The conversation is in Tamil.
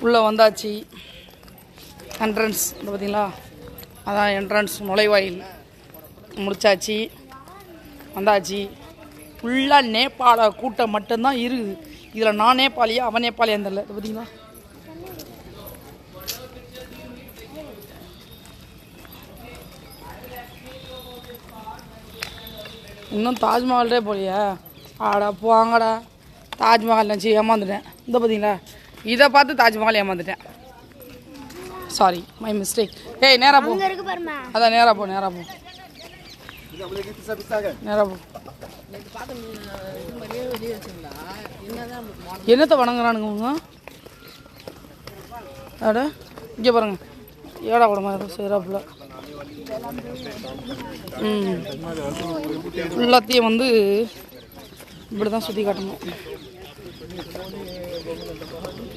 உள்ளே வந்தாச்சு. என்ட்ரன்ஸ் பார்த்தீங்களா, அதான் என்ட்ரன்ஸ் நுழைவாயில். முடிச்சாச்சு, வந்தாச்சு. ஃபுல்லாக நேபாள கூட்டம் மட்டும்தான் இருக்குது. இதில் நான் நேபாளியா அவன் நேபாளியான்னு தெரியல. இது பார்த்தீங்களா, இன்னும் தாஜ்மஹால்டே போலியா? ஆடா போவாங்கடா, தாஜ்மஹால் நினச்சி ஏமாந்துட்டேன். இந்த பார்த்தீங்களா, இதை பார்த்து தாஜ்மஹால் ஏமாந்துட்டேன். Sorry, my mistake. ஏய் நேராக போ, அதான் நேராக போ, நேராக போ, நேராக போ. என்னத்தை வணங்குறானுங்க அட? இங்கே பாருங்க, ஏடா கூடமா ஏதோ சேராப்புல. எல்லாத்தையும் வந்து இப்படி தான் சுற்றி காட்டணும்.